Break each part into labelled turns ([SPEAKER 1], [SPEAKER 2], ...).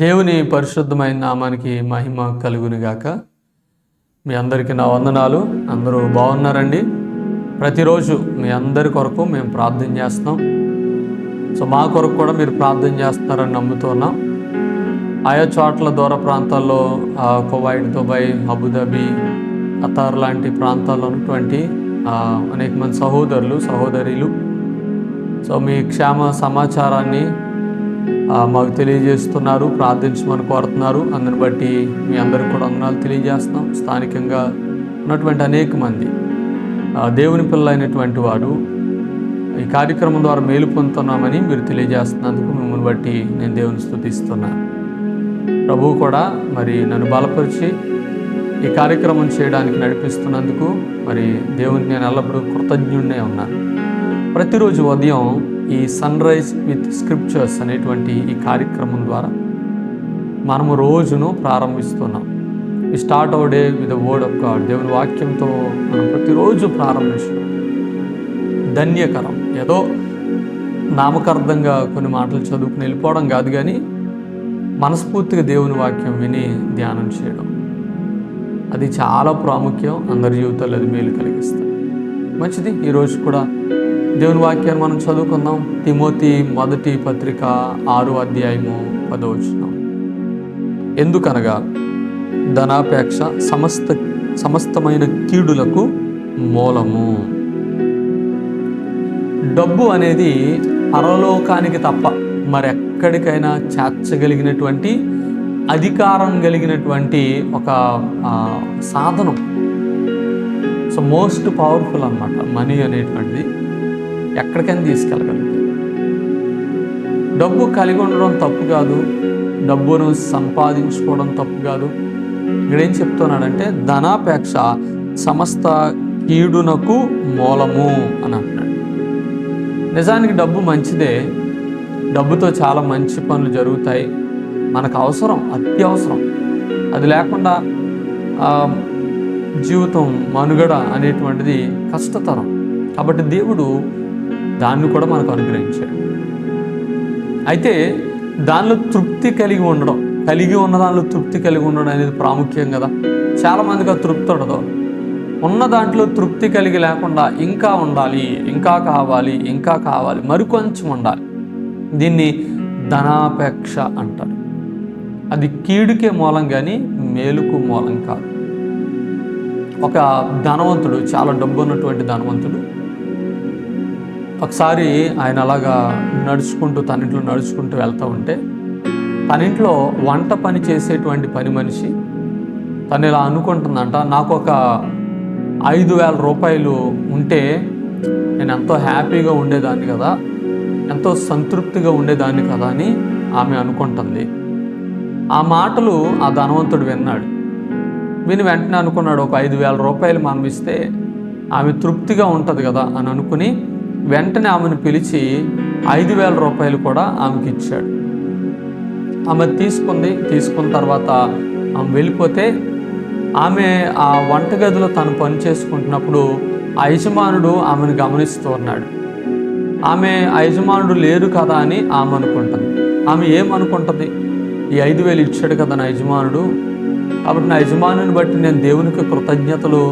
[SPEAKER 1] దేవుని పరిశుద్ధమైన నామానికి మహిమ కలుగునుగాక. మీ అందరికీ నా వందనాలు. అందరూ బాగున్నారండి? ప్రతిరోజు మీ అందరి కొరకు మేము ప్రార్థన చేస్తున్నాం. మా కొరకు కూడా మీరు ప్రార్థన చేస్తున్నారని నమ్ముతున్నాం. ఆయా చోట్ల దూర ప్రాంతాల్లో కువైట్, దుబాయ్, అబుదాబి, ఖతార్ లాంటి ప్రాంతాల్లో ఉన్నటువంటి అనేక మంది సహోదరులు సహోదరీలు మీ క్షేమ సమాచారాన్ని మాకు తెలియజేస్తున్నారు, ప్రార్థించమని కోరుతున్నారు. అందుని బట్టి మీ అందరికి కూడా వందనాలు తెలియజేస్తున్నాం. స్థానికంగా ఉన్నటువంటి అనేక మంది దేవుని పిల్లలైనటువంటి వారు ఈ కార్యక్రమం ద్వారా మేలు పొందుతున్నామని మీరు తెలియజేస్తున్నందుకు మిమ్మల్ని బట్టి నేను దేవుని స్తుతిస్తున్నాను. ప్రభువు కూడా మరి నన్ను బలపరిచి ఈ కార్యక్రమం చేయడానికి నడిపిస్తున్నందుకు మరి దేవునికి నేను ఎల్లప్పుడూ కృతజ్ఞుడినే ఉన్నాను. ప్రతిరోజు ఉదయం ఈ సన్ రైజ్ విత్ స్క్రిప్చర్స్ అనేటువంటి ఈ కార్యక్రమం ద్వారా మనము రోజును ప్రారంభిస్తున్నాం. We start our day with the word of God. దేవుని వాక్యంతో మనం ప్రతిరోజు ప్రారంభిస్తాం. ధన్యకరం. ఏదో నామకార్థంగా కొన్ని మాటలు చదువుకుని వెళ్ళిపోవడం కాదు, కానీ మనస్ఫూర్తిగా దేవుని వాక్యం విని ధ్యానం చేయడం, అది చాలా ప్రాముఖ్యం. అందరి జీవితాల్లో అది మేలు కలిగిస్తుంది. మంచిది. ఈరోజు కూడా దేవుని వాక్యాన్ని మనం చదువుకుందాం. తిమోతి మొదటి పత్రిక 6వ అధ్యాయము 10వ వచనం. ఎందుకనగా ధనాపేక్ష సమస్తమైన కీడులకు మూలము. డబ్బు అనేది పరలోకానికి తప్ప మరెక్కడికైనా చేర్చగలిగినటువంటి అధికారం కలిగినటువంటి ఒక సాధనం. మోస్ట్ పవర్ఫుల్ అన్నమాట మనీ అనేటువంటిది. ఎక్కడికైనా తీసుకెళ్ళగలుగుతుంది. డబ్బు కలిగి ఉండడం తప్పు కాదు, డబ్బును సంపాదించుకోవడం తప్పు కాదు. ఇక్కడ ఏం చెప్తున్నాడంటే ధనాపేక్ష సమస్త కీడునకు మూలము అని అంటున్నాడు. నిజానికి డబ్బు మంచిదే. డబ్బుతో చాలా మంచి పనులు జరుగుతాయి. మనకు అవసరం, అత్యవసరం. అది లేకుండా జీవితం మనుగడ అనేటువంటిది కష్టతరం. కాబట్టి దేవుడు దాన్ని కూడా మనకు అనుగ్రహించాడు. అయితే దానిలో తృప్తి కలిగి ఉండడం, ఉన్న దానిలో తృప్తి కలిగి ఉండడం అనేది ప్రాముఖ్యం కదా. చాలామందికి ఆ తృప్తి ఉండదు. ఉన్న దాంట్లో తృప్తి కలిగి లేకుండా ఇంకా ఉండాలి, ఇంకా కావాలి, మరికొంచెం ఉండాలి. దీన్ని ధనాపేక్ష అంటారు. అది కీడుకే మూలం కానీ మేలుకు మూలం కాదు. ఒక ధనవంతుడు, చాలా డబ్బు ఉన్నటువంటి ధనవంతుడు, ఒకసారి ఆయన అలాగా తన ఇంట్లో నడుచుకుంటూ వెళ్తూ ఉంటే తన ఇంట్లో వంట పని చేసేటువంటి పని మనిషి తను ఇలా అనుకుంటుందంట, నాకు ఒక 5,000 రూపాయలు ఉంటే నేను ఎంతో హ్యాపీగా ఉండేదాన్ని కదా, ఎంతో సంతృప్తిగా ఉండేదాన్ని కదా అని ఆమె అనుకుంటుంది. ఆ మాటలు ఆ ధనవంతుడు విన్నాడు. విని వెంటనే అనుకున్నాడు, ఒక 5,000 రూపాయలు మనం ఇస్తే ఆమె తృప్తిగా ఉంటుంది కదా అని అనుకుని వెంటనే ఆమెను పిలిచి 5,000 రూపాయలు కూడా ఆమెకి ఇచ్చాడు. ఆమె తీసుకున్న తర్వాత ఆమె వెళ్ళిపోతే ఆమె ఆ వంటగదిలో తను పని చేసుకుంటున్నప్పుడు ఆ యజమానుడు ఆమెను గమనిస్తూ ఉన్నాడు. ఆమె ఆ యజమానుడు లేరు కదా అని ఆమె అనుకుంటుంది. ఆమె ఏమనుకుంటుంది, ఈ 5,000 ఇచ్చాడు కదా నా యజమానుడు, కాబట్టి నా యజమానుని బట్టి నేను దేవునికి కృతజ్ఞతలు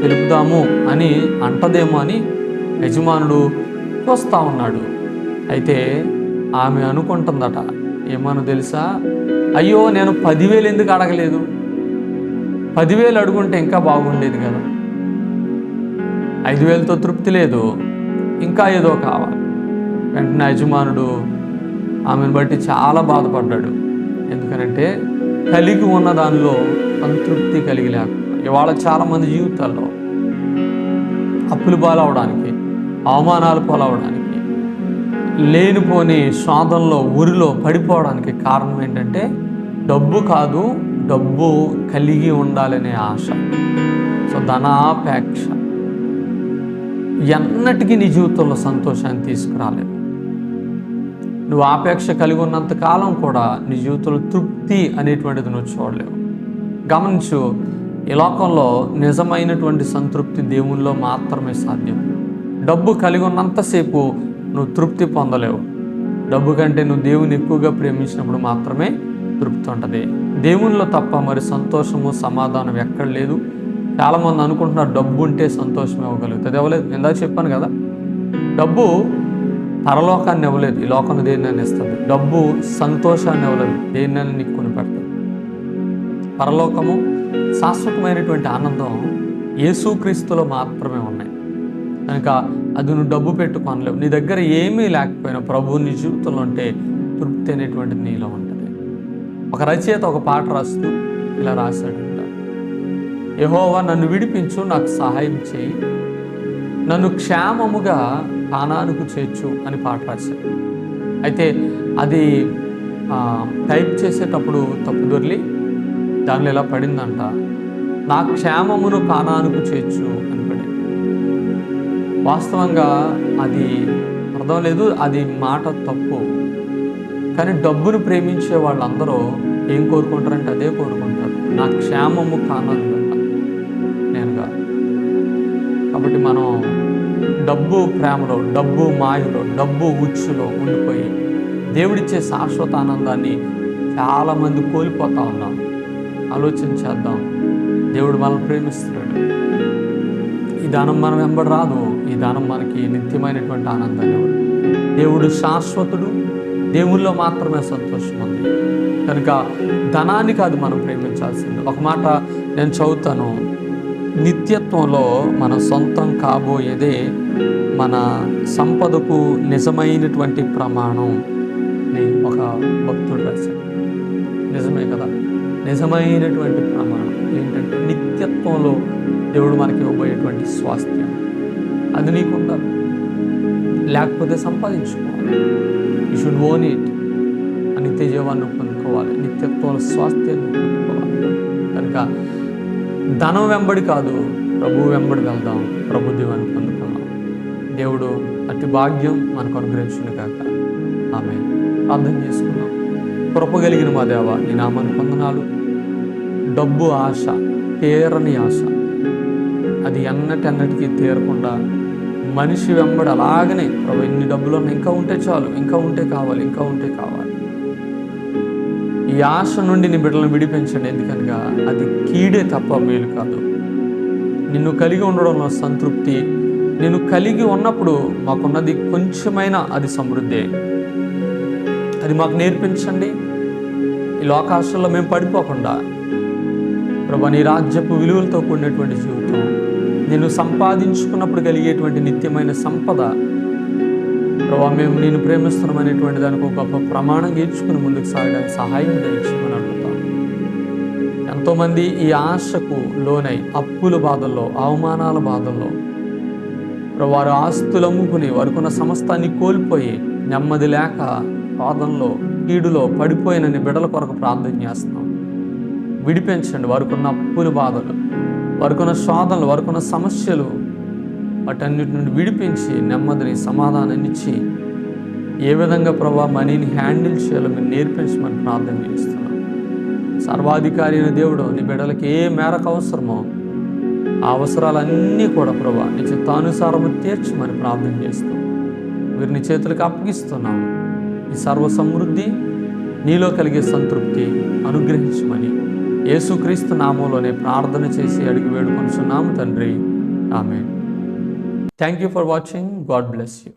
[SPEAKER 1] తెలుపుదాము అని అంటదేమో అని యజమానుడు చూస్తూ ఉన్నాడు. అయితే ఆమె అనుకుంటుందట, ఏమను తెలుసా, అయ్యో నేను 10,000 ఎందుకు అడగలేదు, 10,000 అడుగుంటే ఇంకా బాగుండేది కదా. 5,000తో తృప్తి లేదు, ఇంకా ఏదో కావాలి. వెంటనే యజమానుడు ఆమెను బట్టి చాలా బాధపడ్డాడు. ఎందుకనంటే కలిగి ఉన్న దానిలో సంతృప్తి కలిగి లేకుండా. ఇవాళ చాలామంది జీవితాల్లో అప్పులు పాలవడానికి, అవమానాలు పాలవడానికి, లేనిపోని స్వాదంలో ఊరిలో పడిపోవడానికి కారణం ఏంటంటే డబ్బు కాదు, డబ్బు కలిగి ఉండాలనే ఆశ. ధనాపేక్ష ఎన్నటికీ నీ జీవితంలో సంతోషాన్ని తీసుకురాలేదు. నువ్వు ఆపేక్ష కలిగి ఉన్నంత కాలం కూడా నీ జీవితంలో తృప్తి అనేటువంటిది నువ్వు చూడలేవు. గమనించు, ఈ లోకంలో నిజమైనటువంటి సంతృప్తి దేవునిలో మాత్రమే సాధ్యం. డబ్బు కలిగి ఉన్నంతసేపు నువ్వు తృప్తి పొందలేవు. డబ్బు కంటే నువ్వు దేవుని ఎక్కువగా ప్రేమించినప్పుడు మాత్రమే తృప్తి ఉంటుంది. దేవునిలో తప్ప మరి సంతోషము సమాధానం ఎక్కడ లేదు. చాలామంది అనుకుంటున్నారు డబ్బు ఉంటే సంతోషం ఇవ్వగలుగుతుంది. ఇవ్వలేదు. ఇందాక చెప్పాను కదా, డబ్బు పరలోకాన్ని ఇవ్వలేదు, ఈ లోకాన్ని దేన్నైనా ఇస్తుంది. డబ్బు సంతోషాన్ని ఇవ్వలేదు, దేన్నైనా నీకు కొనిపెడుతుంది. పరలోకము శాశ్వతమైనటువంటి ఆనందం యేసుక్రీస్తులో మాత్రమే ఉన్నాయి. కనుక అది నువ్వు డబ్బు పెట్టి కొనలేవు. నీ దగ్గర ఏమీ లేకపోయినా ప్రభువు నీ జీవితంలో ఉంటే తృప్తి అనేటువంటిది నీలో ఉంటుంది. ఒక రచయిత ఒక పాట రాస్తూ ఇలా రాశాడంట, యెహోవా నన్ను విడిపించు, నాకు సహాయం చేయి, నన్ను క్షేమముగా కానానుకు చేర్చు అని పాట రాశాడు. అయితే అది టైప్ చేసేటప్పుడు తప్పు దొర్లి దానిలో ఇలా పడిందంట, నా క్షేమమును కానానుకు చేర్చు అని పడింది. వాస్తవంగా అది అర్థం లేదు, అది మాట తప్పు. కానీ డబ్బును ప్రేమించే వాళ్ళందరూ ఏం కోరుకుంటారంటే అదే కోరుకుంటారు, నా క్షేమము కానానుదంట, నేనుగా. కాబట్టి మనం డబ్బు ప్రేమలో, డబ్బు మాయలో, డబ్బు ఉచ్చులో ఉండిపోయి దేవుడిచ్చే శాశ్వత ఆనందాన్ని చాలామంది కోల్పోతూ ఉన్నాం. ఆలోచన చేద్దాం. దేవుడు మనల్ని ప్రేమిస్తున్నాడు. ఈ దానం మనం వెంబడి రాదు. ఈ దానం మనకి నిత్యమైనటువంటి ఆనందాన్ని ఇవ్వదు. దేవుడు శాశ్వతుడు, దేవుల్లో మాత్రమే సంతోషం ఉంది. కనుక ధనాన్ని కాదు మనం ప్రేమించాల్సింది. ఒక మాట నేను చదువుతాను, నిత్యత్వంలో మన సొంతం కాబోయేదే మన సంపదకు నిజమైనటువంటి ప్రమాణం అని ఒక భక్తుడు రాశాడు. నిజమే కదా, నిజమైనటువంటి ప్రమాణం ఏంటంటే నిత్యత్వంలో దేవుడు మనకి ఇవ్వబోయేటువంటి స్వాస్థ్యం. అది నీకు ఉండాలి, లేకపోతే సంపాదించుకోవాలి. You should own it. నిత్య జీవాన్ని పొందుకోవాలి, నిత్యత్వంలో స్వాస్థ్యాన్ని పొందుకోవాలి. కనుక ధనం వెంబడి కాదు, ప్రభు వెంబడి వెళ్దాం, ప్రభు దీవాన్ని పొందుకుందాం. దేవుడు అతి భాగ్యం మనకు అనుగ్రహించును కాక. ఆమె ప్రార్థన చేసుకుందాం. కృప కలిగిన మా దేవ, నీ నామానికి వందనాలు. డబ్బు ఆశ, తీరని ఆశ, అది ఎన్నటికి తీరకుండా మనిషి వెంబడి అలాగనే ప్రభు ఎన్ని డబ్బులు ఉన్నా ఇంకా ఉంటే చాలు, ఇంకా ఉంటే కావాలి, ఇంకా ఉంటే కావాలి. ఈ ఆశ నుండి నీ బిడ్డలను విడిపించండి. ఎందుకనగా అది కీడే తప్ప మేలు కాదు. నిన్ను కలిగి ఉండడంలో సంతృప్తి, నేను కలిగి ఉన్నప్పుడు మాకున్నది కొంచెమైనా అది సమృద్ధి. అది మాకు నేర్పించండి. ఈ లోకాశల్లో మేము పడిపోకుండా ప్రభు నీ రాజ్యపు విలువలతో కూడినటువంటి జీవితం, నేను సంపాదించుకున్నప్పుడు కలిగేటువంటి నిత్యమైన సంపద, ప్రభు మేము నేను ప్రేమిస్తున్నామనేటువంటి దానికి ఒక గొప్ప ప్రమాణం గీర్చుకుని ముందుకు సాగడానికి సహాయం దయచేయమని అడుగుతాం. ఎంతోమంది ఈ ఆశకు లోనై అప్పుల బాధల్లో, అవమానాల బాధల్లో, వారు ఆస్తులు అమ్ముకుని వారుకున్న సమస్తాన్ని కోల్పోయి నెమ్మది లేక బాధల్లో, కీడులో పడిపోయిన నీ బిడ్డల కొరకు ప్రార్థన చేస్తున్నాం. విడిపించండి వారికున్న అప్పుల బాధలు, వారికున్న శోధనలు, వారికున్న సమస్యలు, వాటన్నిటి నుండి విడిపించి నెమ్మదిని, సమాధానాన్ని ఇచ్చి ఏ విధంగా ప్రభా మనీని హ్యాండిల్ చేయాలో మీరు నేర్పించమని ప్రార్థన చేస్తున్నాం. సర్వాధికారి అయిన దేవుడు నీ బిడ్డలకి ఏ మేరకు అవసరమో ఆ అవసరాలన్నీ కూడా ప్రభా నీ చిత్తానుసారము తీర్చమని ప్రార్థన చేస్తూ వీరిని చేతులకు అప్పగిస్తున్నాము. ఈ సర్వ సమృద్ధి, నీలో కలిగే సంతృప్తి అనుగ్రహించమని యేసుక్రీస్తు నామంలోనే ప్రార్థన చేసి అడిగి వేడుకొనుచున్నాము తండ్రి. ఆమేన్. Thank you for watching. God bless you.